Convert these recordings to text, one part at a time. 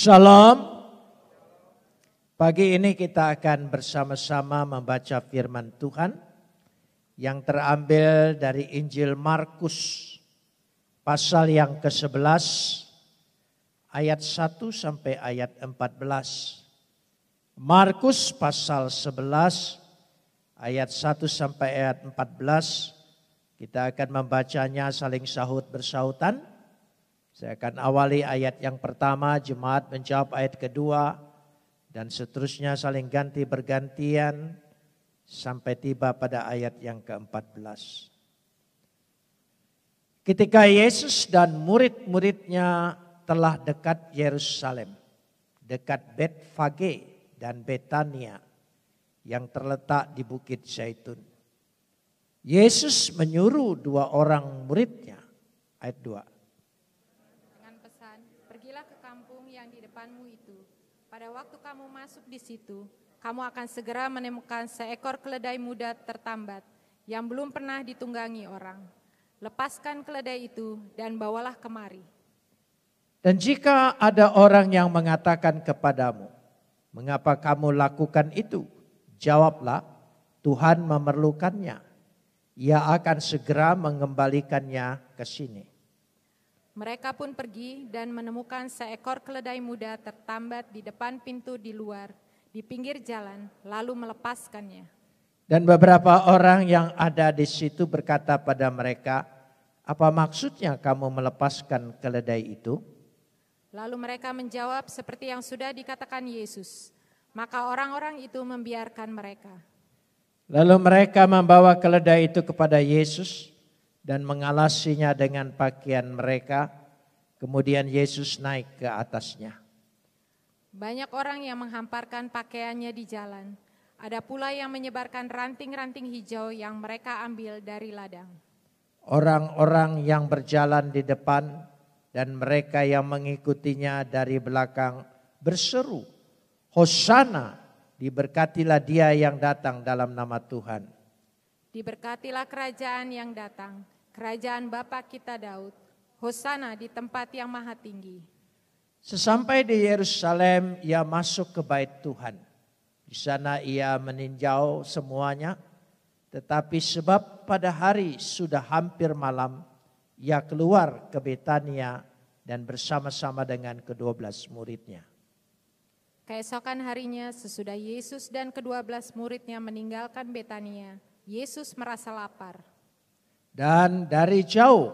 Shalom. Pagi ini kita akan bersama-sama membaca firman Tuhan yang terambil dari Injil Markus pasal yang ke-11 ayat 1 sampai ayat 14. Markus pasal 11 ayat 1 sampai ayat 14. Kita akan membacanya saling sahut bersautan. Saya akan awali ayat yang pertama, jemaat menjawab ayat kedua, dan seterusnya saling ganti bergantian sampai tiba pada ayat yang ke-14. Ketika Yesus dan murid-muridnya telah dekat Yerusalem, dekat Betfage dan Betania yang terletak di Bukit Zaitun, Yesus menyuruh dua orang muridnya, ayat 2. Yang di depanmu itu, pada waktu kamu masuk di situ, kamu akan segera menemukan seekor keledai muda tertambat yang belum pernah ditunggangi orang. Lepaskan keledai itu dan bawalah kemari. Dan jika ada orang yang mengatakan kepadamu, mengapa kamu lakukan itu? Jawablah, Tuhan memerlukannya. Ia akan segera mengembalikannya ke sini. Mereka pun pergi dan menemukan seekor keledai muda tertambat di depan pintu di luar, di pinggir jalan, lalu melepaskannya. Dan beberapa orang yang ada di situ berkata pada mereka, apa maksudnya kamu melepaskan keledai itu? Lalu mereka menjawab seperti yang sudah dikatakan Yesus. Maka orang-orang itu membiarkan mereka. Lalu mereka membawa keledai itu kepada Yesus dan mengalasinya dengan pakaian mereka. Kemudian Yesus naik ke atasnya. Banyak orang yang menghamparkan pakaiannya di jalan. Ada pula yang menyebarkan ranting-ranting hijau yang mereka ambil dari ladang. Orang-orang yang berjalan di depan dan mereka yang mengikutinya dari belakang berseru, Hosana, diberkatilah dia yang datang dalam nama Tuhan. Diberkatilah kerajaan yang datang, kerajaan Bapa kita Daud, Hosana di tempat yang maha tinggi. Sesampai di Yerusalem, ia masuk ke bait Tuhan. Di sana ia meninjau semuanya, tetapi sebab pada hari sudah hampir malam, ia keluar ke Betania dan bersama-sama dengan ke-12 muridnya. Keesokan harinya sesudah Yesus dan ke-12 muridnya meninggalkan Betania, Yesus merasa lapar. Dan dari jauh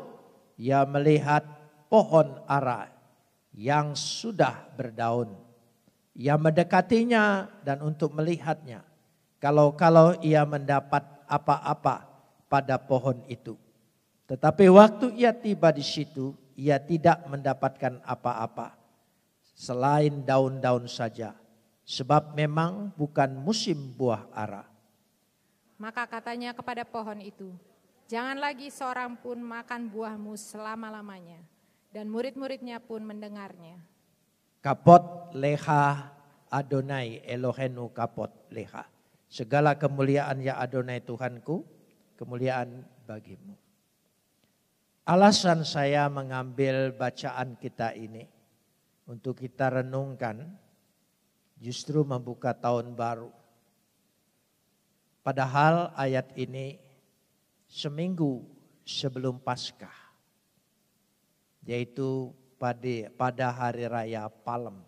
ia melihat pohon ara yang sudah berdaun. Ia mendekatinya dan untuk melihatnya, kalau ia mendapat apa-apa pada pohon itu. Tetapi waktu ia tiba di situ, ia tidak mendapatkan apa-apa selain daun-daun saja, sebab memang bukan musim buah ara. Maka katanya kepada pohon itu, jangan lagi seorang pun makan buahmu selama-lamanya. Dan murid-muridnya pun mendengarnya. Kapot leha Adonai Elohenu kapot leha. Segala kemuliaan ya Adonai Tuhanku, kemuliaan bagimu. Alasan saya mengambil bacaan kita ini untuk kita renungkan, justru membuka tahun baru. Padahal ayat ini seminggu sebelum Paskah, yaitu pada hari raya Palem.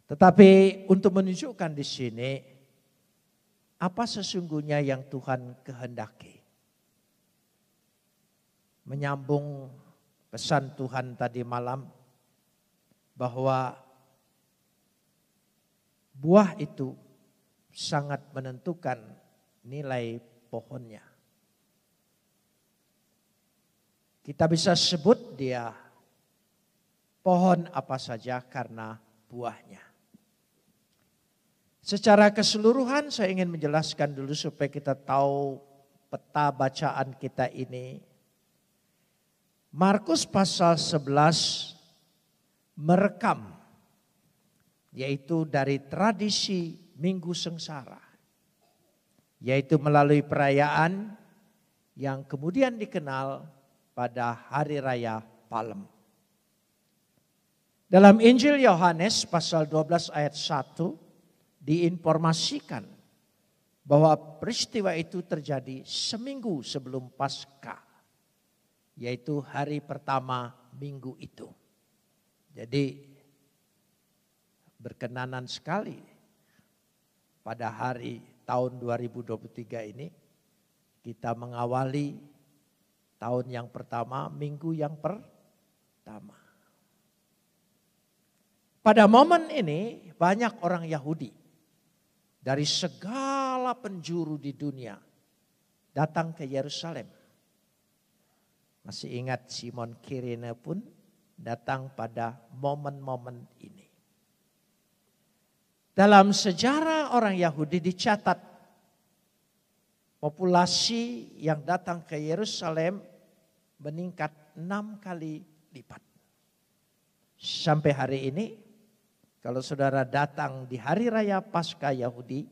Tetapi untuk menunjukkan di sini apa sesungguhnya yang Tuhan kehendaki. Menyambung pesan Tuhan tadi malam bahwa buah itu sangat menentukan nilai pohonnya. Kita bisa sebut dia pohon apa saja karena buahnya. Secara keseluruhan saya ingin menjelaskan dulu supaya kita tahu peta bacaan kita ini. Markus pasal 11 merekam, yaitu dari tradisi Minggu Sengsara, yaitu melalui perayaan yang kemudian dikenal pada Hari Raya Palem. Dalam Injil Yohanes pasal 12 ayat 1 diinformasikan bahwa peristiwa itu terjadi seminggu sebelum Paskah, yaitu hari pertama minggu itu. Jadi berkenanan sekali pada hari tahun 2023 ini kita mengawali tahun yang pertama, minggu yang pertama. Pada momen ini banyak orang Yahudi dari segala penjuru di dunia datang ke Yerusalem. Masih ingat Simon Kirene pun datang pada momen-momen ini. Dalam sejarah orang Yahudi dicatat populasi yang datang ke Yerusalem meningkat 6 kali lipat. Sampai hari ini, kalau saudara datang di hari raya Paskah Yahudi,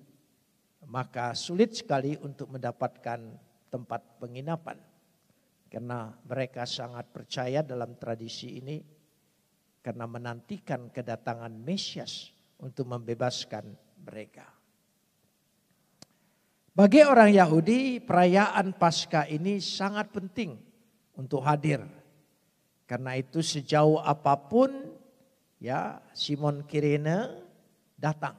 maka sulit sekali untuk mendapatkan tempat penginapan. Karena mereka sangat percaya dalam tradisi ini, karena menantikan kedatangan Mesias untuk membebaskan mereka. Bagi orang Yahudi, perayaan Paskah ini sangat penting untuk hadir. Karena itu sejauh apapun ya Simon Kirene datang.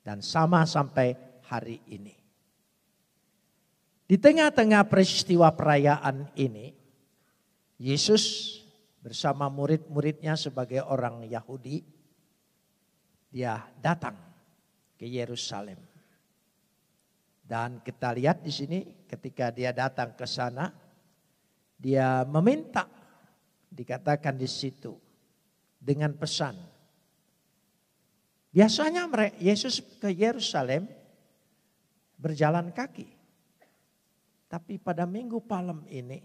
Dan sama sampai hari ini. Di tengah-tengah peristiwa perayaan ini, Yesus bersama murid-muridnya sebagai orang Yahudi, dia datang ke Yerusalem. Dan kita lihat di sini ketika dia datang ke sana, dia meminta, dikatakan di situ dengan pesan. Biasanya Yesus ke Yerusalem berjalan kaki. Tapi pada minggu palem ini,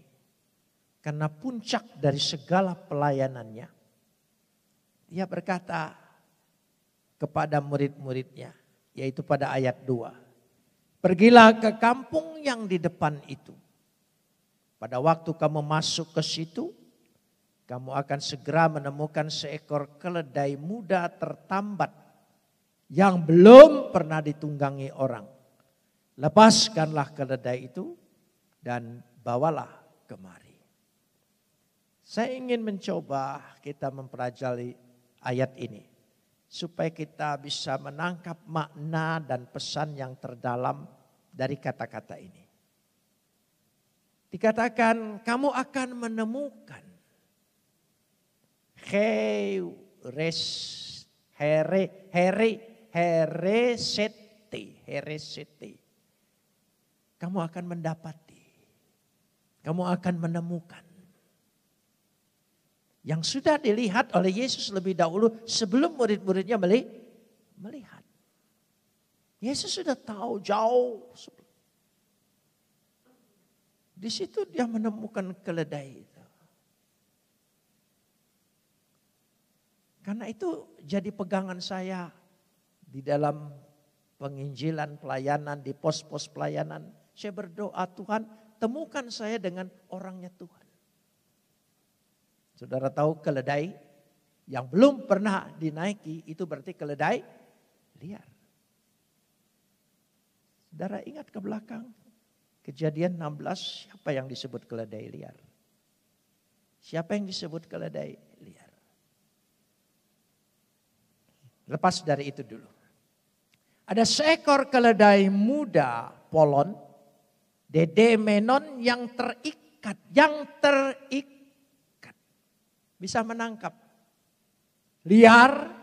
karena puncak dari segala pelayanannya, dia berkata kepada murid-muridnya, yaitu pada ayat 2. Pergilah ke kampung yang di depan itu. Pada waktu kamu masuk ke situ, kamu akan segera menemukan seekor keledai muda tertambat yang belum pernah ditunggangi orang. Lepaskanlah keledai itu dan bawalah kemari. Saya ingin mencoba kita mempelajari ayat ini, supaya kita bisa menangkap makna dan pesan yang terdalam dari kata-kata ini. Dikatakan kamu akan menemukan heresete. Kamu akan mendapati. Kamu akan menemukan. Yang sudah dilihat oleh Yesus lebih dahulu sebelum murid-muridnya melihat. Yesus sudah tahu jauh. Di situ dia menemukan keledai itu. Karena itu jadi pegangan saya di dalam penginjilan pelayanan, di pos-pos pelayanan. Saya berdoa, Tuhan temukan saya dengan orangnya Tuhan. Saudara tahu keledai yang belum pernah dinaiki itu berarti keledai liar. Saudara ingat ke belakang Kejadian 16, siapa yang disebut keledai liar? Siapa yang disebut keledai liar? Lepas dari itu dulu. Ada seekor keledai muda polon, dedemenon yang terikat. Bisa menangkap. Liar,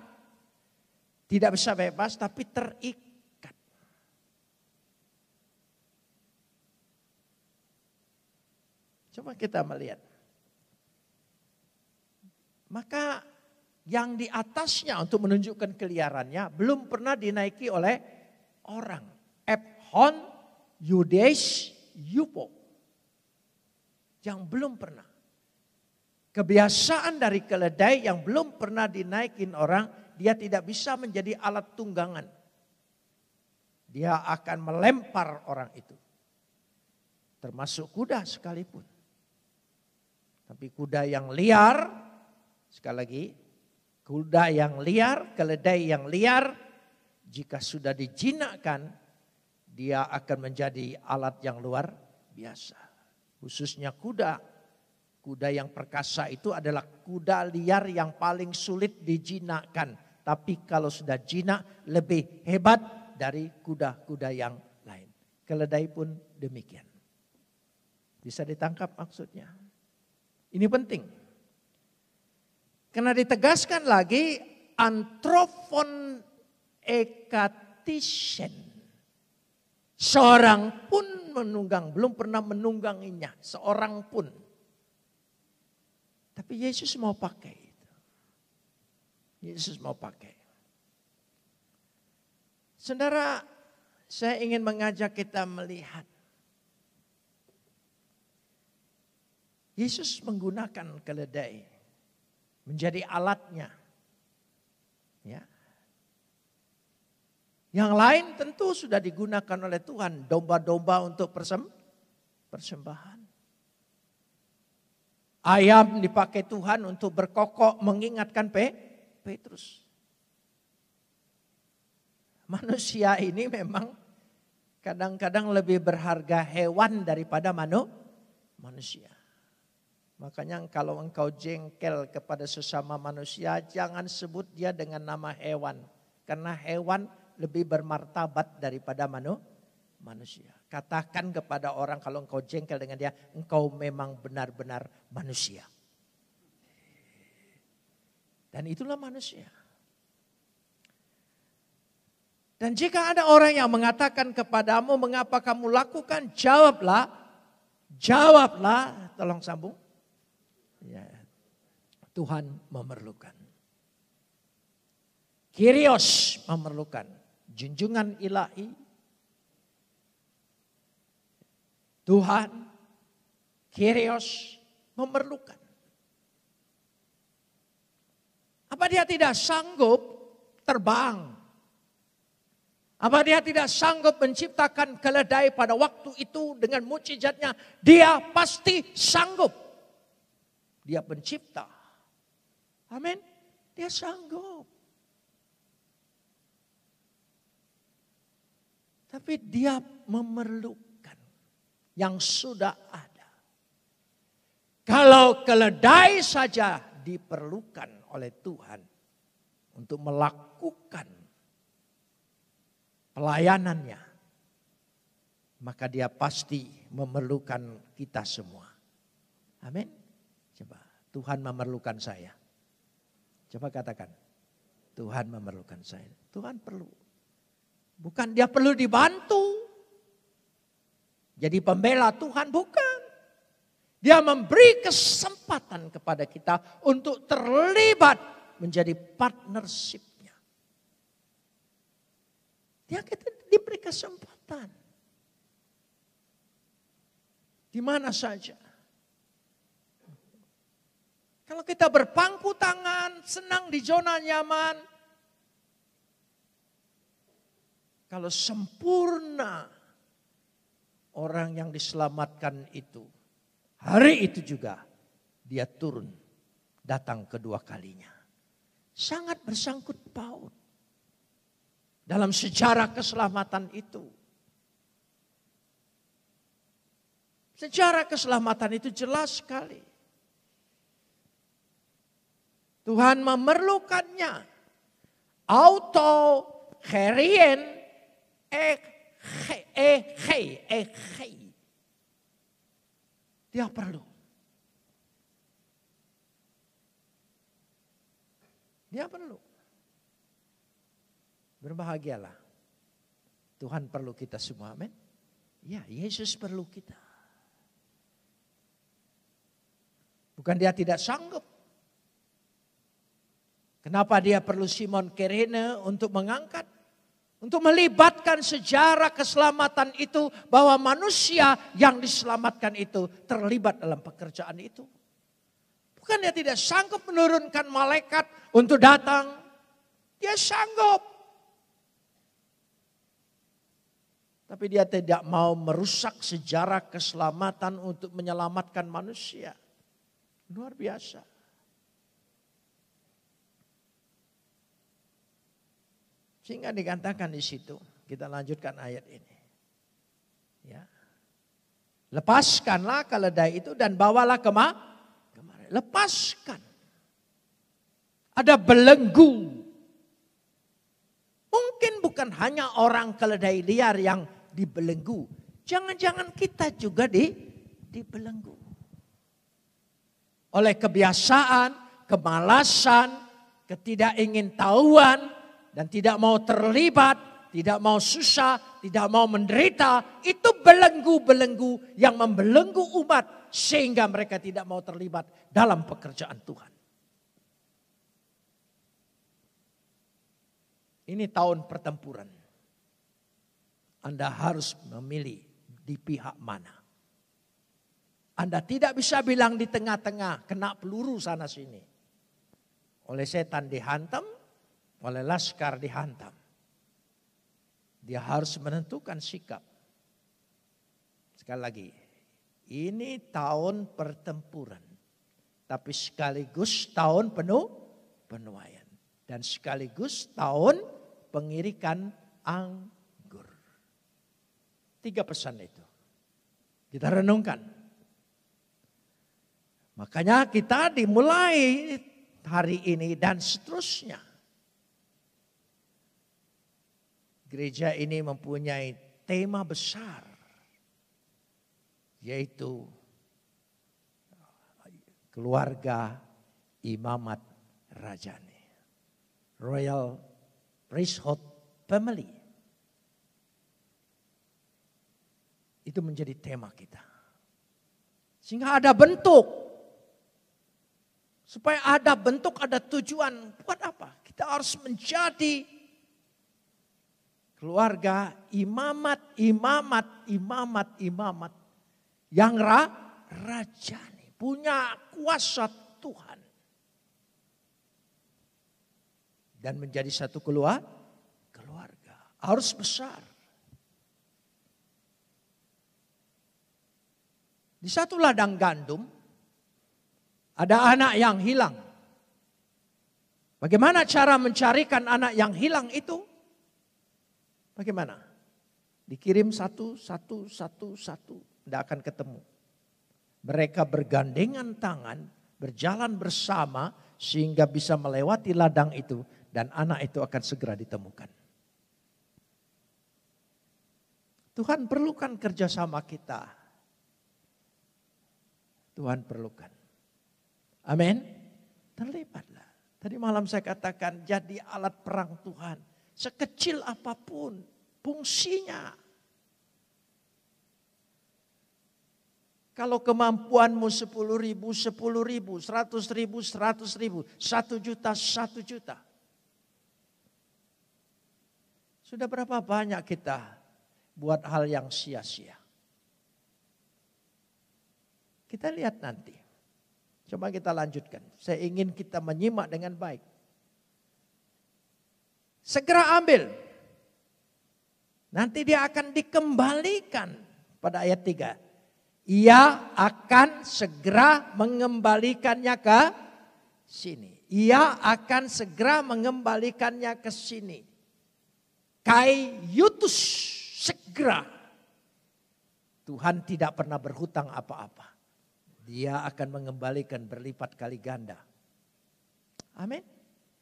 tidak bisa bebas tapi terikat. Coba kita melihat. Maka yang di atasnya untuk menunjukkan keliarannya belum pernah dinaiki oleh orang. Ephon Yudes Yupo. Yang belum pernah. Kebiasaan dari keledai yang belum pernah dinaikin orang, dia tidak bisa menjadi alat tunggangan. Dia akan melempar orang itu. Termasuk kuda sekalipun. Tapi kuda yang liar, sekali lagi, Kuda yang liar, keledai yang liar, jika sudah dijinakkan, dia akan menjadi alat yang luar biasa. Khususnya kuda. Kuda yang perkasa itu adalah kuda liar yang paling sulit dijinakkan. Tapi kalau sudah jinak lebih hebat dari kuda-kuda yang lain. Keledai pun demikian. Bisa ditangkap maksudnya? Ini penting. Karena ditegaskan lagi anthropon ekatisen. Seorang pun menunggang, belum pernah menungganginya, seorang pun. Tapi Yesus mau pakai itu. Yesus mau pakai. Saudara, saya ingin mengajak kita melihat. Yesus menggunakan keledai menjadi alatnya. Ya. Yang lain tentu sudah digunakan oleh Tuhan. Domba-domba untuk persembahan. Ayam dipakai Tuhan untuk berkokok mengingatkan Petrus. Manusia ini memang kadang-kadang lebih berharga hewan daripada manusia. Makanya kalau engkau jengkel kepada sesama manusia, jangan sebut dia dengan nama hewan. Karena hewan lebih bermartabat daripada manusia. Katakan kepada orang kalau engkau jengkel dengan dia, engkau memang benar-benar manusia. Dan itulah manusia. Dan jika ada orang yang mengatakan kepadamu, mengapa kamu lakukan? Jawablah, tolong sambung. Ya, Tuhan memerlukan. Kyrios memerlukan. Junjungan ilahi. Tuhan, Kyrios memerlukan. Apa dia tidak sanggup terbang? Apa dia tidak sanggup menciptakan keledai pada waktu itu dengan mukjizatnya? Dia pasti sanggup. Dia pencipta. Amin. Dia sanggup. Tapi dia memerlukan yang sudah ada. Kalau keledai saja diperlukan oleh Tuhan untuk melakukan pelayanannya, maka dia pasti memerlukan kita semua. Amin. Coba, Tuhan memerlukan saya. Coba katakan, Tuhan memerlukan saya. Tuhan perlu. Bukan dia perlu dibantu. Jadi pembela Tuhan, bukan. Dia memberi kesempatan kepada kita untuk terlibat menjadi partnership-nya. Dia kita diberi kesempatan. Di mana saja. Kalau kita berpangku tangan, senang di zona nyaman. Kalau sempurna orang yang diselamatkan itu. Hari itu juga dia turun, datang kedua kalinya. Sangat bersangkut paut dalam sejarah keselamatan itu. Sejarah keselamatan itu jelas sekali. Tuhan memerlukannya. Auto gerien dia perlu. Dia perlu. Berbahagialah. Tuhan perlu kita semua, amin. Ya, Yesus perlu kita. Bukan dia tidak sanggup. Kenapa dia perlu Simon Kirene untuk mengangkat? Untuk melibatkan sejarah keselamatan itu. Bahwa manusia yang diselamatkan itu terlibat dalam pekerjaan itu. Bukan dia tidak sanggup menurunkan malaikat untuk datang. Dia sanggup. Tapi dia tidak mau merusak sejarah keselamatan untuk menyelamatkan manusia. Luar biasa. Sehingga dikatakan di situ, kita lanjutkan ayat ini. Ya. Lepaskanlah keledai itu dan bawalah kemari. Lepaskan. Ada belenggu. Mungkin bukan hanya orang keledai liar yang dibelenggu. Jangan-jangan kita juga dibelenggu. Oleh kebiasaan, kemalasan, ketidakingintahuan, dan tidak mau terlibat, tidak mau susah, tidak mau menderita. Itu belenggu-belenggu yang membelenggu umat sehingga mereka tidak mau terlibat dalam pekerjaan Tuhan. Ini tahun pertempuran. Anda harus memilih di pihak mana. Anda tidak bisa bilang di tengah-tengah, kena peluru sana sini. Oleh setan dihantam, oleh laskar dihantam. Dia harus menentukan sikap. Sekali lagi, ini tahun pertempuran. Tapi sekaligus tahun penuaian. Dan sekaligus tahun pengirikan anggur. 3 pesan itu. Kita renungkan. Makanya kita dimulai hari ini dan seterusnya. Gereja ini mempunyai tema besar. Yaitu keluarga imamat rajani. Royal Priesthood Family. Itu menjadi tema kita. Sehingga ada bentuk. Supaya ada bentuk, ada tujuan. Buat apa? Kita harus menjadi keluarga imamat yang rajani. Punya kuasa Tuhan. Dan menjadi satu keluarga. Harus besar. Di satu ladang gandum. Ada anak yang hilang. Bagaimana cara mencarikan anak yang hilang itu? Bagaimana? Dikirim satu. Tidak akan ketemu. Mereka bergandengan tangan. Berjalan bersama. Sehingga bisa melewati ladang itu. Dan anak itu akan segera ditemukan. Tuhan perlukan kerjasama kita. Tuhan perlukan. Amin. Terlibatlah. Tadi malam saya katakan jadi alat perang Tuhan. Sekecil apapun fungsinya. Kalau kemampuanmu 10.000, 100.000, 100.000, 1 juta, 1 juta. Sudah berapa banyak kita buat hal yang sia-sia? Kita lihat nanti. Coba kita lanjutkan. Saya ingin kita menyimak dengan baik. Segera ambil. Nanti dia akan dikembalikan pada ayat 3. Ia akan segera mengembalikannya ke sini. Ia akan segera mengembalikannya ke sini. Kai yutus, segera. Tuhan tidak pernah berhutang apa-apa. Dia akan mengembalikan berlipat kali ganda. Amin.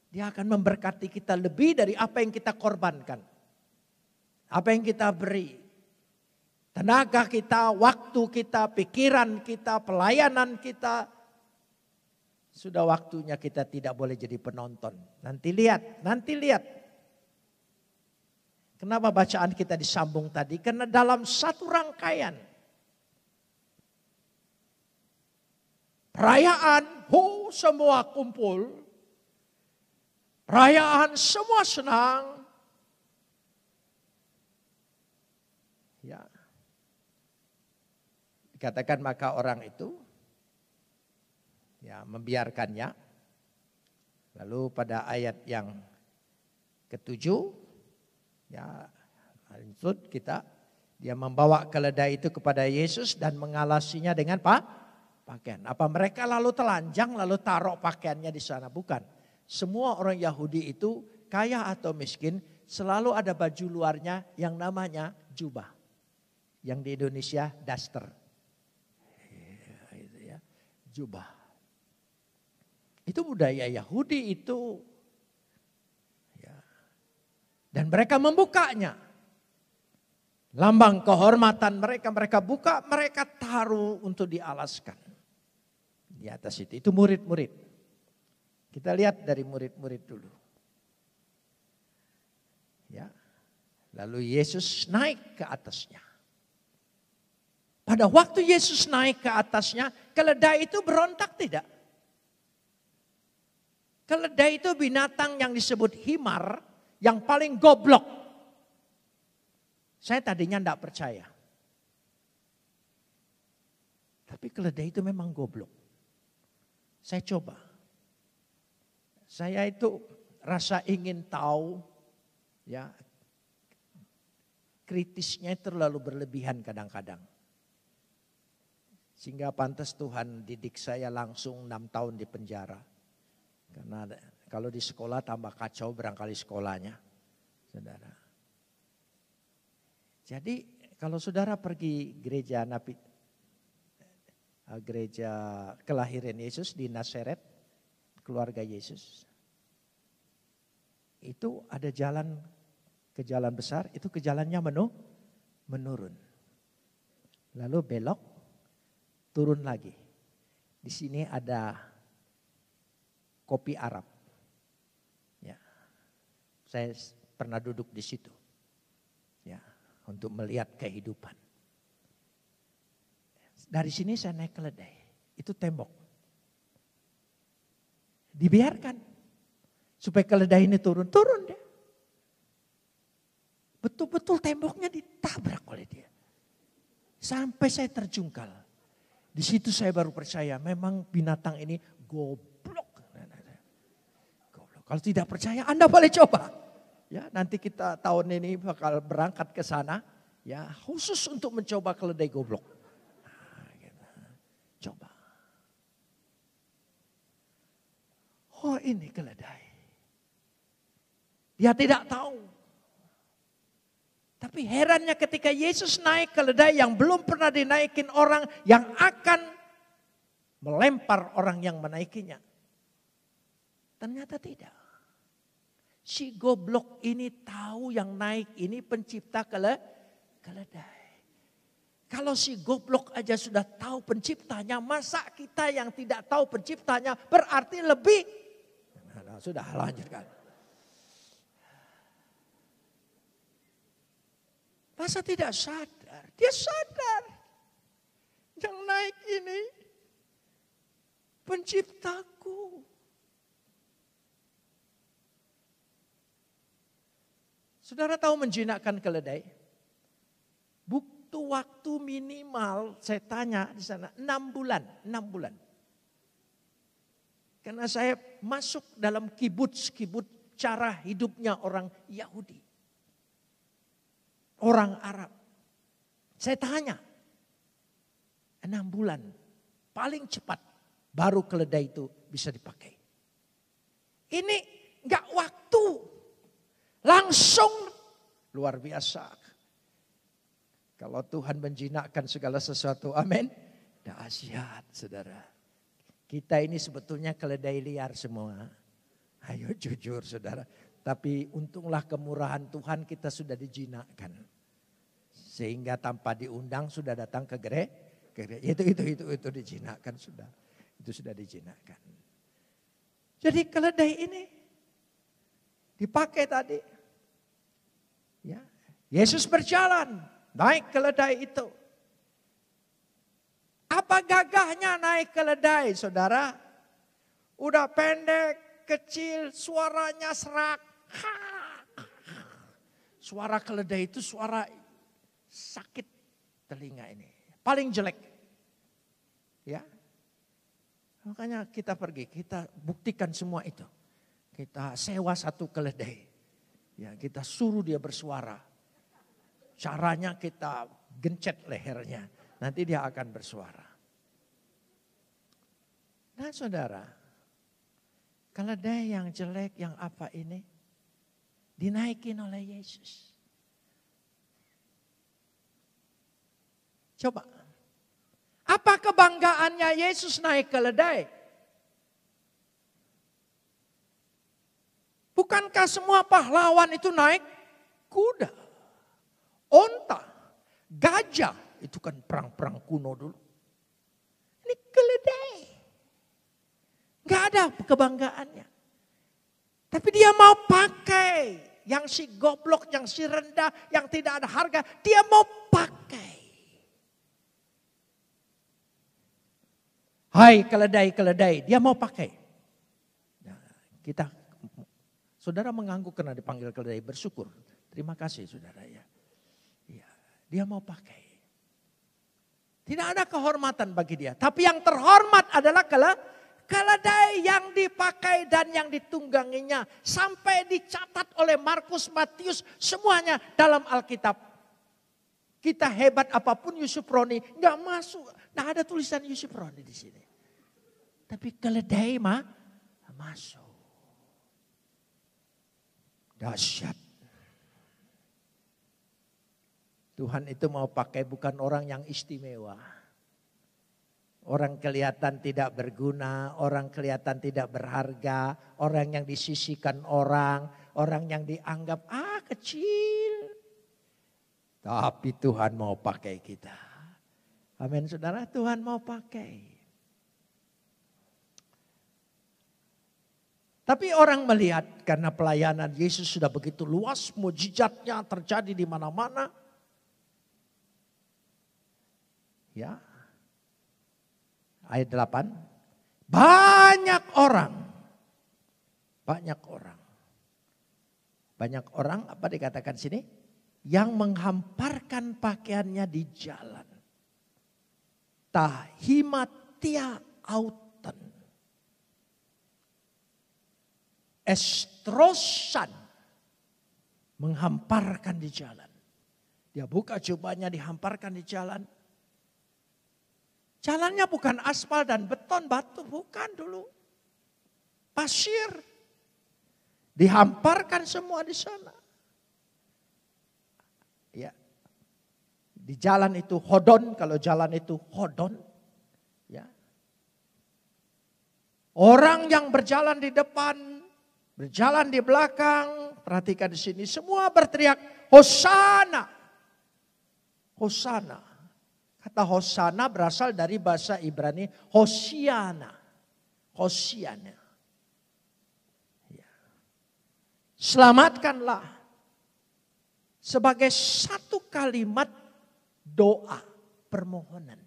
Dia akan memberkati kita lebih dari apa yang kita korbankan. Apa yang kita beri. Tenaga kita, waktu kita, pikiran kita, pelayanan kita. Sudah waktunya kita tidak boleh jadi penonton. Nanti lihat. Kenapa bacaan kita disambung tadi? Karena dalam satu rangkaian. Perayaan, semua kumpul. Perayaan, semua senang. Ya. Dikatakan maka orang itu ya membiarkannya. Lalu pada ayat yang ke-7 ya lanjut kita, dia membawa keledai itu kepada Yesus dan mengalasinya dengan pakaian. Apa mereka lalu telanjang lalu taruh pakaiannya di sana? Bukan. Semua orang Yahudi itu kaya atau miskin selalu ada baju luarnya yang namanya jubah. Yang di Indonesia daster. Itu ya, jubah. Itu budaya Yahudi itu. Ya. Dan mereka membukanya. Lambang kehormatan mereka buka, mereka taruh untuk dialaskan. Di atas itu murid-murid. Kita lihat dari murid-murid dulu. Ya. Lalu Yesus naik ke atasnya. Pada waktu Yesus naik ke atasnya, keledai itu berontak tidak? Keledai itu binatang yang disebut himar, yang paling goblok. Saya tadinya tidak percaya. Tapi keledai itu memang goblok. Saya coba. Saya itu rasa ingin tahu, ya, kritisnya terlalu berlebihan kadang-kadang. Sehingga pantas Tuhan didik saya langsung 6 tahun di penjara. Karena kalau di sekolah tambah kacau barangkali sekolahnya. Saudara. Jadi kalau saudara pergi gereja gereja kelahiran Yesus di Nazaret, keluarga Yesus. Itu ada jalan ke jalan besar, itu ke jalannya menurun. Lalu belok, turun lagi. Di sini ada kopi Arab. Ya. Saya pernah duduk di situ. Ya, untuk melihat kehidupan. Dari sini saya naik keledai. Itu tembok. Dibiarkan. Supaya keledai ini turun deh. Betul-betul temboknya ditabrak oleh dia. Sampai saya terjungkal. Di situ saya baru percaya memang binatang ini goblok. Kalau tidak percaya Anda boleh coba. Ya, nanti kita tahun ini bakal berangkat ke sana. Ya, khusus untuk mencoba keledai goblok. Nah, gitu. Coba. Oh, ini keledai. Dia tidak tahu. Tapi herannya ketika Yesus naik keledai yang belum pernah dinaikin orang yang akan melempar orang yang menaikinya. Ternyata tidak. Si goblok ini tahu yang naik ini pencipta keledai. Kalau si goblok aja sudah tahu penciptanya, masa kita yang tidak tahu penciptanya berarti lebih. Nah, sudah lanjutkan. Masa tidak sadar? Dia sadar. Yang naik ini penciptaku. Saudara tahu menjinakkan keledai? Butuh waktu minimal, saya tanya di sana, 6 bulan. 6 bulan. Karena saya masuk dalam kibuts cara hidupnya orang Yahudi. Orang Arab. Saya tanya. 6 bulan. Paling cepat. Baru keledai itu bisa dipakai. Ini enggak waktu. Langsung. Luar biasa. Kalau Tuhan menjinakkan segala sesuatu. Amin. Dahsyat saudara. Kita ini sebetulnya keledai liar semua. Ayo jujur saudara. Tapi untunglah kemurahan Tuhan kita sudah dijinakkan. Sehingga tanpa diundang sudah datang ke gereja. Itu dijinakkan sudah. Itu sudah dijinakkan. Jadi keledai ini dipakai tadi. Ya. Yesus berjalan naik keledai itu. Apa gagahnya naik keledai saudara? Udah pendek, kecil, suaranya serak. Suara keledai itu suara sakit telinga ini. Paling jelek. Ya. Makanya kita pergi, kita buktikan semua itu. Kita sewa satu keledai. Ya, kita suruh dia bersuara. Caranya kita gencet lehernya. Nanti dia akan bersuara. Nah saudara, keledai yang jelek yang apa ini? dinaikin oleh Yesus. Coba. Apa kebanggaannya Yesus naik keledai? Bukankah semua pahlawan itu naik kuda, onta, gajah? Itu kan perang-perang kuno dulu. Ini keledai. Gak ada kebanggaannya. Tapi dia mau pakai yang si goblok, yang si rendah, yang tidak ada harga. Dia mau pakai. Hai keledai-keledai, dia mau pakai. Nah, saudara mengangguk karena dipanggil keledai, bersyukur. Terima kasih saudara ya. Ya, dia mau pakai. Tidak ada kehormatan bagi dia. Tapi yang terhormat adalah keledai yang dipakai dan yang ditungganginya. Sampai dicatat oleh Markus, Matius, semuanya dalam Alkitab. Kita hebat apapun Yusuf Roni, nggak masuk. Nggak ada tulisan Yusuf Roni di sini. Tapi keledai masuk. Dahsyat. Tuhan itu mau pakai bukan orang yang istimewa. Orang kelihatan tidak berguna, orang kelihatan tidak berharga, orang yang disisihkan orang yang dianggap kecil. Tapi Tuhan mau pakai kita. Amin saudara, Tuhan mau pakai. Tapi orang melihat karena pelayanan Yesus sudah begitu luas, mujizatnya terjadi di mana-mana. Ya. Ayat 8. Banyak orang apa dikatakan sini? Yang menghamparkan pakaiannya di jalan. Tahimatia auton. Estrosan. Menghamparkan di jalan. Dia buka jubahnya, dihamparkan di jalan. Jalannya bukan aspal dan beton, batu, bukan dulu. Pasir. Dihamparkan semua di sana. Ya. Di jalan itu hodon, kalau jalan itu hodon. Ya. Orang yang berjalan di depan, berjalan di belakang, perhatikan di sini, semua berteriak, Hosana. Hosana. Kata Hosana berasal dari bahasa Ibrani Hosiana. Hosiana. Ya. Selamatkanlah. Sebagai satu kalimat doa permohonan.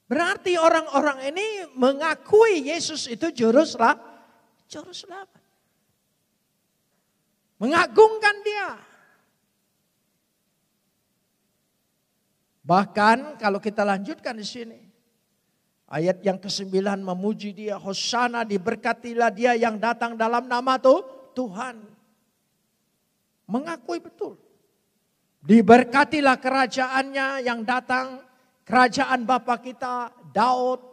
Berarti orang-orang ini mengakui Yesus itu juru selamat. Mengagungkan dia. Bahkan kalau kita lanjutkan di sini. Ayat yang ke-9 memuji dia. Hosana, diberkatilah dia yang datang dalam nama Tuhan. Mengakui betul. Diberkatilah kerajaannya yang datang. Kerajaan Bapa kita Daud.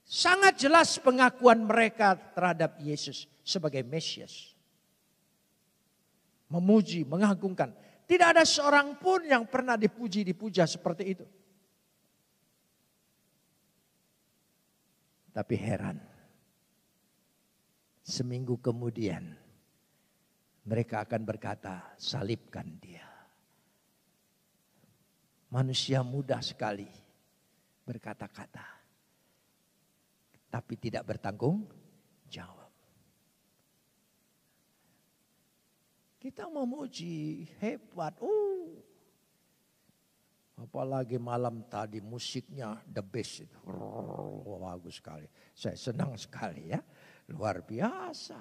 Sangat jelas pengakuan mereka terhadap Yesus sebagai Mesias. Memuji, mengagungkan. Tidak ada seorang pun yang pernah dipuja seperti itu. Tapi heran. Seminggu kemudian mereka akan berkata, salibkan dia. Manusia mudah sekali berkata-kata. Tapi tidak bertanggung jawab. Kita memuji, hebat. Apalagi malam tadi musiknya the best. Bagus sekali. Saya senang sekali ya. Luar biasa.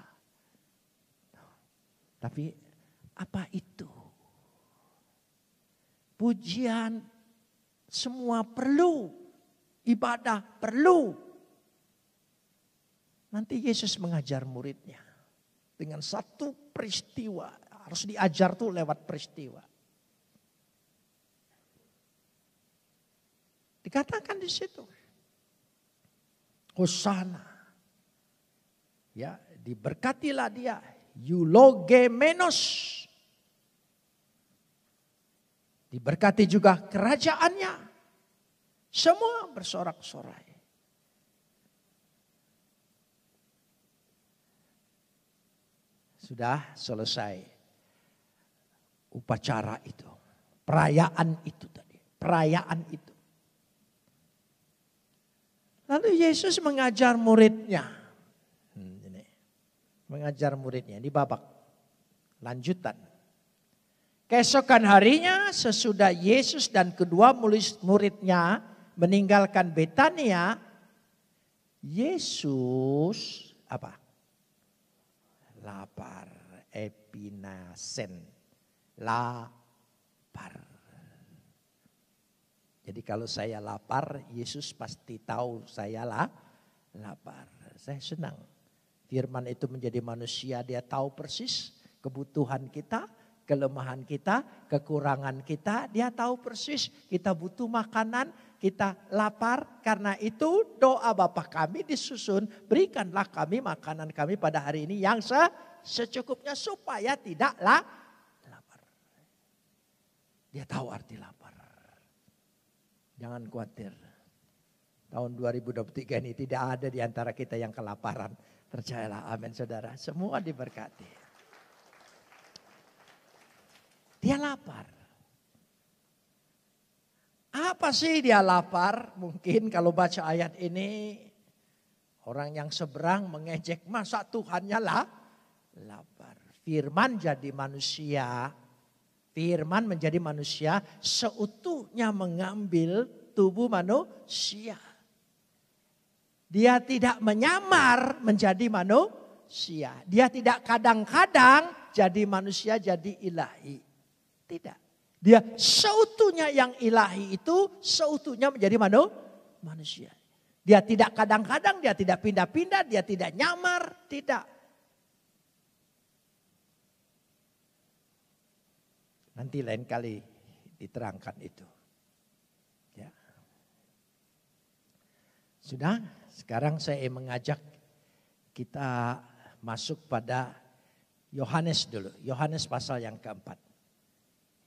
Tapi apa itu? Pujian semua perlu. Ibadah perlu. Nanti Yesus mengajar muridnya. Dengan satu peristiwa. Harus diajar tuh lewat peristiwa. Dikatakan di situ. Hosana. Ya, diberkatilah dia. Eulogemenos. Diberkati juga kerajaannya. Semua bersorak-sorai. Sudah selesai upacara itu. Perayaan itu tadi. Perayaan itu. Lalu Yesus mengajar muridnya. Mengajar muridnya. Di babak lanjutan. Keesokan harinya sesudah Yesus dan kedua muridnya meninggalkan Betania. Yesus apa? Lapar, epinasen, lapar. Jadi kalau saya lapar, Yesus pasti tahu saya lapar. Saya senang. Firman itu menjadi manusia, dia tahu persis kebutuhan kita, kelemahan kita, kekurangan kita. Dia tahu persis kita butuh makanan, kita lapar. Karena itu doa Bapa kami disusun, berikanlah kami makanan kami pada hari ini yang secukupnya supaya tidak lapar. Dia tahu arti lapar. Jangan khawatir. Tahun 2023 ini tidak ada di antara kita yang kelaparan. Percayalah, amin saudara. Semua diberkati. Dia lapar. Apa sih dia lapar? Mungkin kalau baca ayat ini, orang yang seberang mengejek, masa Tuhannya lapar. Firman jadi manusia. Firman menjadi manusia seutuhnya mengambil tubuh manusia. Dia tidak menyamar menjadi manusia. Dia tidak kadang-kadang jadi manusia jadi ilahi. Tidak. Dia seutuhnya yang ilahi itu seutuhnya menjadi manusia. Dia tidak kadang-kadang, dia tidak pindah-pindah, dia tidak nyamar, tidak. Nanti lain kali diterangkan itu. Ya. Sudah, sekarang saya mengajak kita masuk pada Yohanes dulu. Yohanes pasal yang keempat.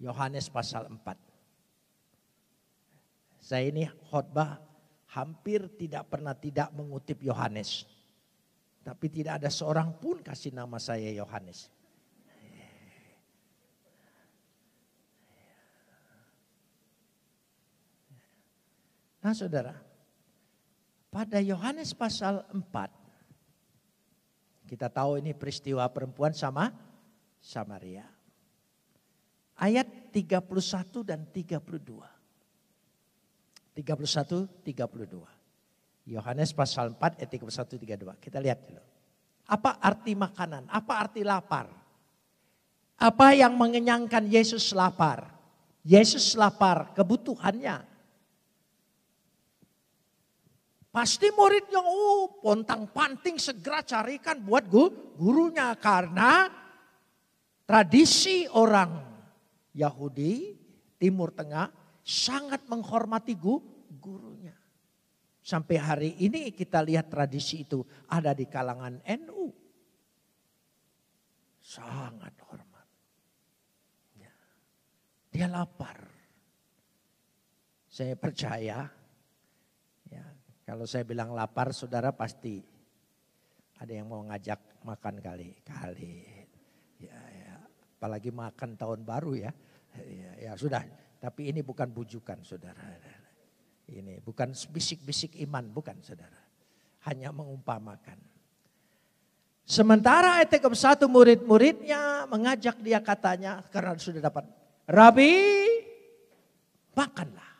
Yohanes pasal 4. Saya ini khotbah hampir tidak pernah tidak mengutip Yohanes. Tapi tidak ada seorang pun kasih nama saya Yohanes. Nah saudara, pada Yohanes pasal 4, kita tahu ini peristiwa perempuan sama Samaria. Ayat 31 dan 32. 31, 32. Yohanes pasal 4 ayat 31, 32. Kita lihat dulu. Apa arti makanan? Apa arti lapar? Apa yang mengenyangkan Yesus lapar? Yesus lapar kebutuhannya. Pasti muridnya pontang-panting segera carikan buat gurunya. Karena tradisi orang Yahudi Timur Tengah sangat menghormati gurunya. Sampai hari ini kita lihat tradisi itu ada di kalangan NU. Sangat hormat. Dia lapar. Saya percaya. Kalau saya bilang lapar, saudara pasti ada yang mau ngajak makan kali. Ya, apalagi makan tahun baru ya. Ya sudah, tapi ini bukan bujukan saudara. Ini bukan bisik-bisik iman, bukan saudara. Hanya mengumpamakan. Sementara ayat ke-1 murid-muridnya mengajak dia katanya, karena sudah dapat, Rabi, makanlah.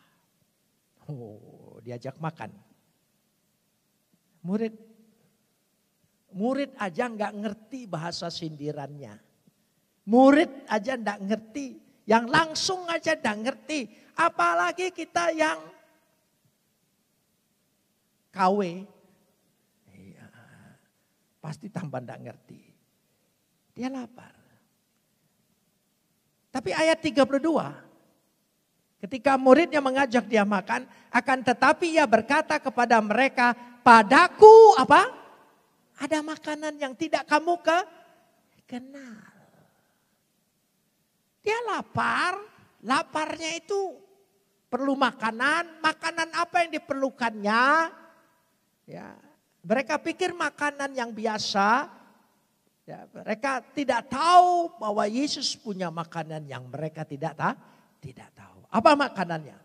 Diajak makan. Murid aja nggak ngerti bahasa sindirannya. Murid aja nggak ngerti, yang langsung aja nggak ngerti. Apalagi kita yang KW, iya, pasti tambah nggak ngerti. Dia lapar. Tapi ayat 32. Ketika muridnya mengajak dia makan, akan tetapi ia berkata kepada mereka, padaku apa? Ada makanan yang tidak kamu kenal. Dia lapar, laparnya itu perlu makanan. Makanan apa yang diperlukannya? Ya, mereka pikir makanan yang biasa. Ya, mereka tidak tahu bahwa Yesus punya makanan yang mereka tidak tahu. Apa makanannya?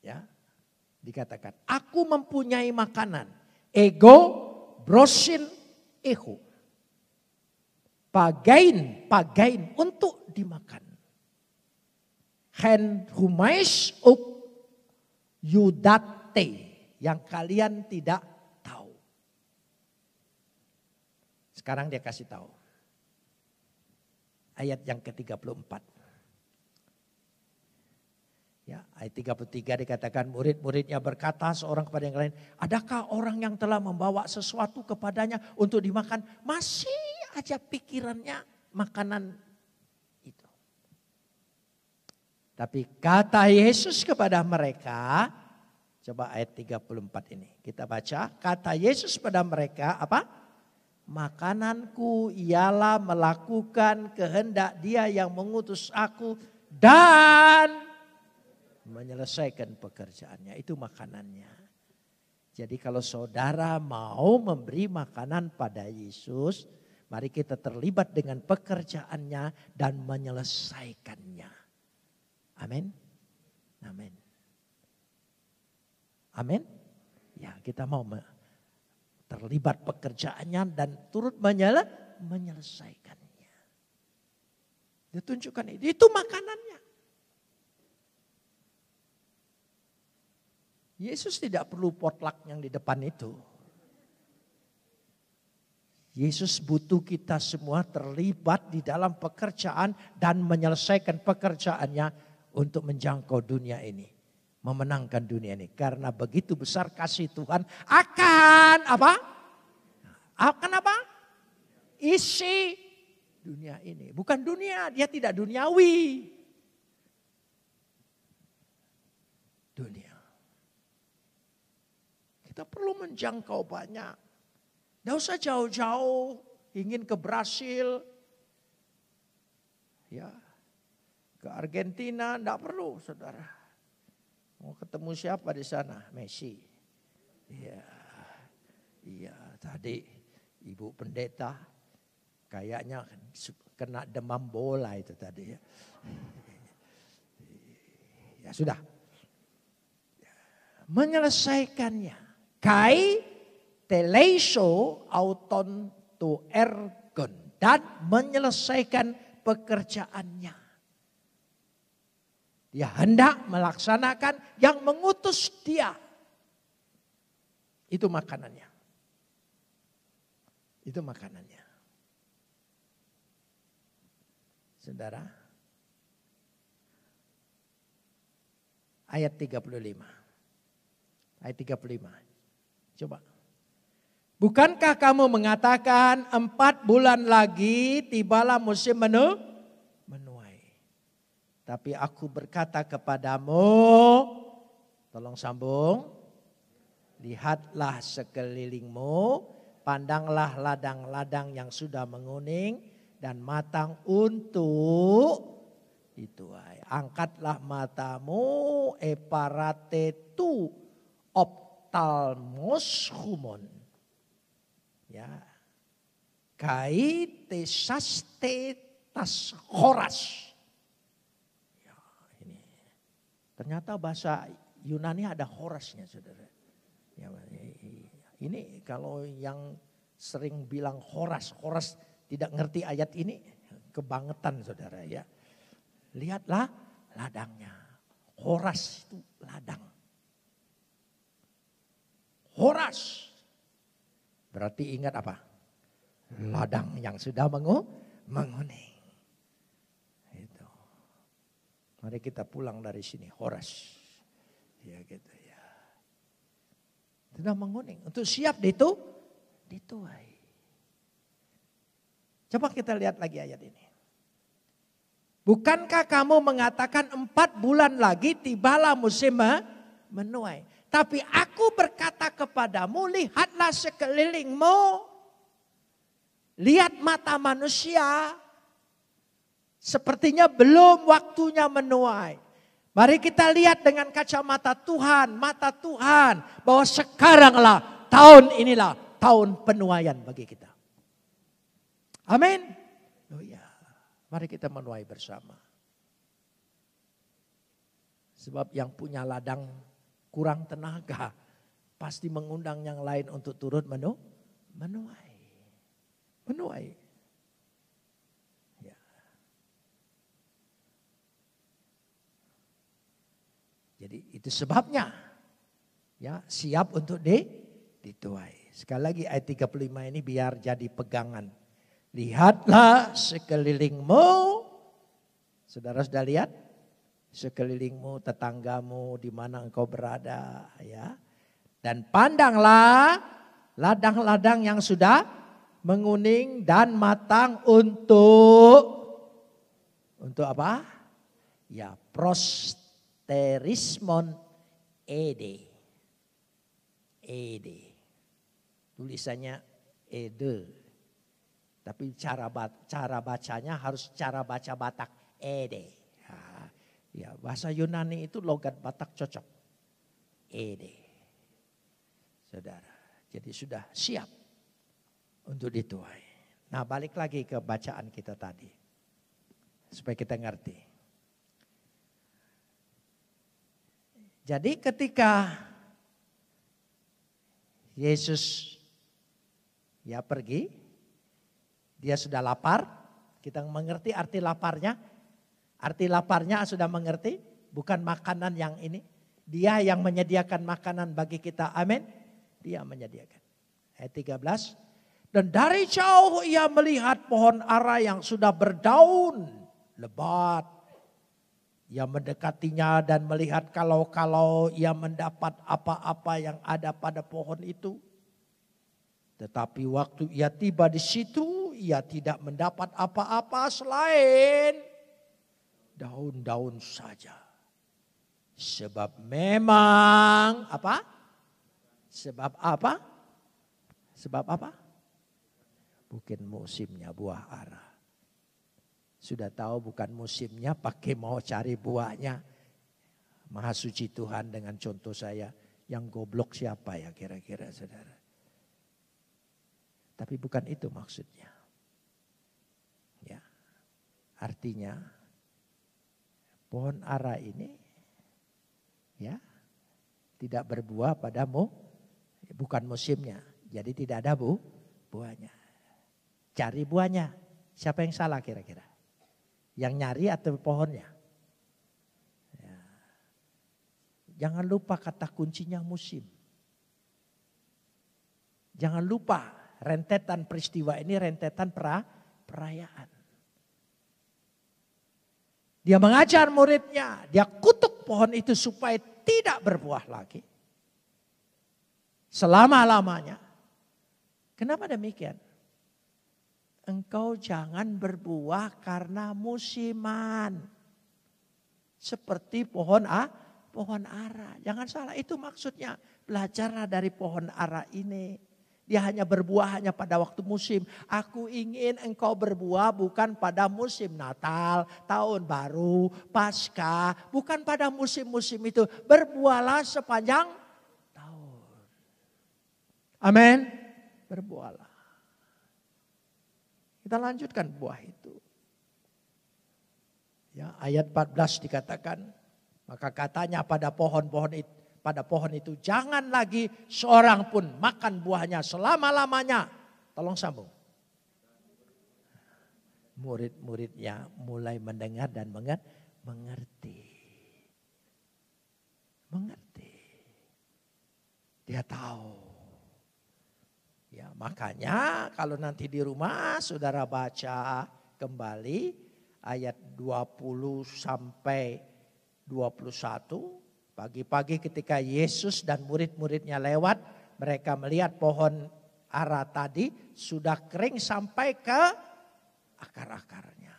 Ya, dikatakan, aku mempunyai makanan. Ego, brosin, eho. Pagain untuk dimakan. Hen humais uk yudate. Yang kalian tidak tahu. Sekarang dia kasih tahu. Ayat yang ke-34. Ya, ayat 33 dikatakan murid-muridnya berkata seorang kepada yang lain, adakah orang yang telah membawa sesuatu kepadanya untuk dimakan? Masih aja pikirannya makanan itu. Tapi kata Yesus kepada mereka, coba ayat 34 ini kita baca. Kata Yesus pada mereka apa? Makananku ialah melakukan kehendak Dia yang mengutus aku dan menyelesaikan pekerjaannya. Itu makanannya. Jadi kalau saudara mau memberi makanan pada Yesus, mari kita terlibat dengan pekerjaannya dan menyelesaikannya. Amin. Amin. Amin. Ya, kita mau terlibat pekerjaannya dan turut menyelesaikannya. Ditunjukkan itu makanannya. Yesus tidak perlu potluck yang di depan itu. Yesus butuh kita semua terlibat di dalam pekerjaan dan menyelesaikan pekerjaannya untuk menjangkau dunia ini. Memenangkan dunia ini. Karena begitu besar kasih Tuhan akan apa? Akan apa? Isi dunia ini. Bukan dunia, dia tidak duniawi. Dunia. Kita perlu menjangkau banyak. Tidak usah jauh-jauh ingin ke Brasil. Ya, ke Argentina tidak perlu saudara. Mau ketemu siapa di sana? Messi. Iya, tadi Ibu Pendeta kayaknya kena demam bola itu tadi ya. Ya sudah. Menyelesaikannya. Kai teleiso auton to ergon. Dan menyelesaikan pekerjaannya. Dia hendak melaksanakan yang mengutus dia. Itu makanannya. Itu makanannya. Saudara. Ayat 35. Ayat 35. Coba. Bukankah kamu mengatakan 4 bulan lagi tibalah musim menuai? Tapi aku berkata kepadamu, tolong sambung. Lihatlah sekelilingmu, pandanglah ladang-ladang yang sudah menguning dan matang untuk dituai. Angkatlah matamu, eparatetu optalmos humon. Ya. Kai tesaste tas horas. Ternyata bahasa Yunani ada horasnya saudara. Ya, ini kalau yang sering bilang horas tidak ngerti ayat ini kebangetan saudara ya. Lihatlah ladangnya. Horas itu ladang. Horas. Berarti ingat apa? Ladang yang sudah menguning. Mari kita pulang dari sini, horas. Ya gitu ya. Sudah menguning. Untuk siap dituai. Coba kita lihat lagi ayat ini. Bukankah kamu mengatakan 4 bulan lagi tibalah musim menuai. Tapi aku berkata kepadamu, lihatlah sekelilingmu. Lihat mata manusia. Sepertinya belum waktunya menuai. Mari kita lihat dengan kacamata Tuhan, mata Tuhan. Bahwa sekaranglah, tahun inilah tahun penuaian bagi kita. Amin. Oh ya, mari kita menuai bersama. Sebab yang punya ladang kurang tenaga, pasti mengundang yang lain untuk turut menuai. Menuai. Ya. Jadi itu sebabnya. Ya, siap untuk dituai. Sekali lagi ayat 35 ini biar jadi pegangan. Lihatlah sekelilingmu. Saudara sudah lihat? Sekelilingmu, tetanggamu, di mana engkau berada. Ya. Dan pandanglah ladang-ladang yang sudah menguning dan matang untuk apa? Ya, prosterismon ede. Ede. Tulisannya ede. Tapi cara bacanya harus cara baca Batak. Ede. Ya, bahasa Yunani itu logat Batak cocok. Ede. Saudara. Jadi sudah siap untuk dituai. Nah, balik lagi ke bacaan kita tadi. Supaya kita ngerti. Jadi ketika Yesus ya pergi. Dia sudah lapar, kita mengerti arti laparnya. Arti laparnya sudah mengerti, bukan makanan yang ini. Dia yang menyediakan makanan bagi kita, amin. Dia menyediakan. Ayat 13. Dan dari jauh ia melihat pohon ara yang sudah berdaun lebat. Ia mendekatinya dan melihat kalau ia mendapat apa-apa yang ada pada pohon itu. Tetapi waktu ia tiba di situ, ia tidak mendapat apa-apa selain daun-daun saja. Sebab memang apa? Sebab apa? Sebab apa? Bukan musimnya buah ara. Sudah tahu bukan musimnya, pakai mau cari buahnya. Maha suci Tuhan dengan contoh saya. Yang goblok siapa ya kira-kira saudara? Tapi bukan itu maksudnya. Ya. Artinya pohon ara ini ya tidak berbuah padamu, bukan musimnya. Jadi tidak ada buahnya. Cari buahnya. Siapa yang salah kira-kira? Yang nyari atau pohonnya? Ya. Jangan lupa kata kuncinya musim. Jangan lupa. Rentetan peristiwa ini rentetan perayaan. Dia mengajar muridnya, dia kutuk pohon itu supaya tidak berbuah lagi. Selama-lamanya. Kenapa demikian? Engkau jangan berbuah karena musiman. Seperti pohon ara. Jangan salah, itu maksudnya. Belajarlah dari pohon ara ini. Dia hanya berbuah hanya pada waktu musim. Aku ingin engkau berbuah bukan pada musim Natal, tahun baru, Paskah. Bukan pada musim-musim itu. Berbuahlah sepanjang tahun. Amin. Berbuahlah. Kita lanjutkan buah itu. Ya, ayat 14 dikatakan. Maka katanya pada pohon-pohon itu. Pada pohon itu jangan lagi seorang pun makan buahnya selama-lamanya. Tolong sambung. Murid-muridnya mulai mendengar dan mengerti. Mengerti. Dia tahu. Ya, makanya kalau nanti di rumah saudara baca kembali ayat 20 sampai 21. Pagi-pagi ketika Yesus dan murid-muridnya lewat, mereka melihat pohon ara tadi sudah kering sampai ke akar-akarnya.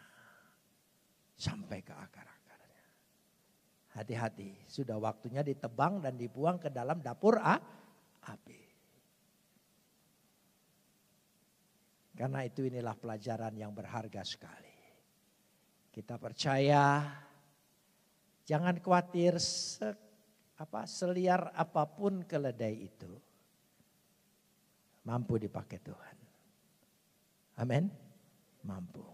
Sampai ke akar-akarnya. hati-hati. Sudah waktunya ditebang dan dibuang ke dalam dapur api. Karena itu inilah pelajaran yang berharga sekali. Kita percaya, jangan khawatir seliar apapun keledai itu mampu dipakai Tuhan. Amin. Mampu.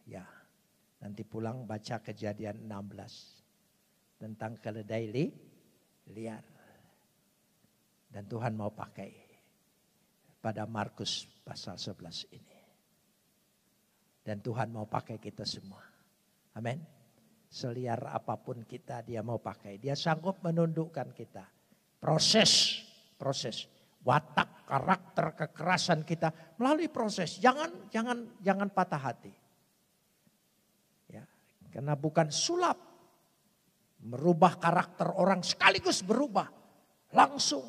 Ya, nanti pulang baca Kejadian 16 tentang keledai liar. Dan Tuhan mau pakai pada Markus pasal 11 ini. Dan Tuhan mau pakai kita semua. Amin. Seliar apapun kita dia mau pakai. Dia sanggup menundukkan kita. Proses. Watak, karakter, kekerasan kita melalui proses. Jangan patah hati. Ya, karena bukan sulap. Merubah karakter orang sekaligus berubah. Langsung.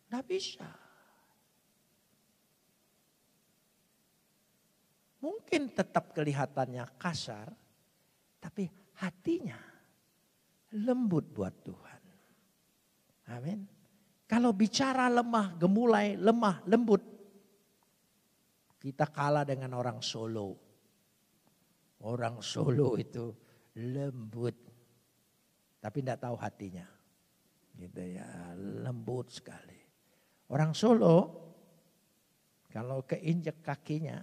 Tidak bisa. Mungkin tetap kelihatannya kasar, tapi hatinya lembut buat Tuhan. Amin. Kalau bicara lemah, gemulai, lemah, lembut, kita kalah dengan orang Solo. Orang Solo itu lembut, tapi tidak tahu hatinya. Gitu ya, lembut sekali. Orang Solo, kalau keinjek kakinya,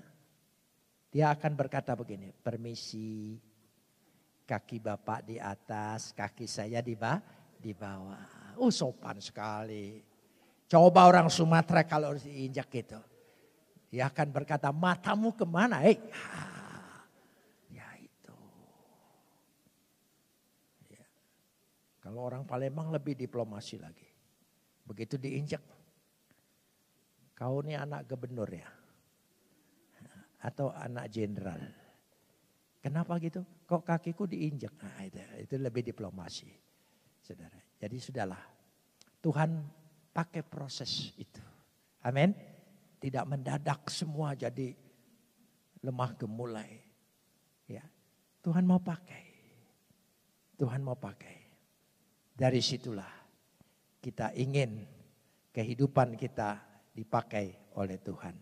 dia akan berkata begini, permisi, kaki bapak di atas, kaki saya di bawah. Sopan sekali. Coba orang Sumatera kalau diinjak gitu. Dia akan berkata, matamu kemana? Ya itu. Ya. Kalau orang Palembang lebih diplomasi lagi. Begitu diinjak. Kau ini anak gubernur ya? Atau anak jenderal. Kenapa gitu? Kok kakiku diinjak? Nah, itu lebih diplomasi. Saudara. Jadi sudahlah. Tuhan pakai proses itu. Amin. Tidak mendadak semua jadi lemah gemulai. Ya. Tuhan mau pakai. Tuhan mau pakai. Dari situlah kita ingin kehidupan kita dipakai oleh Tuhan.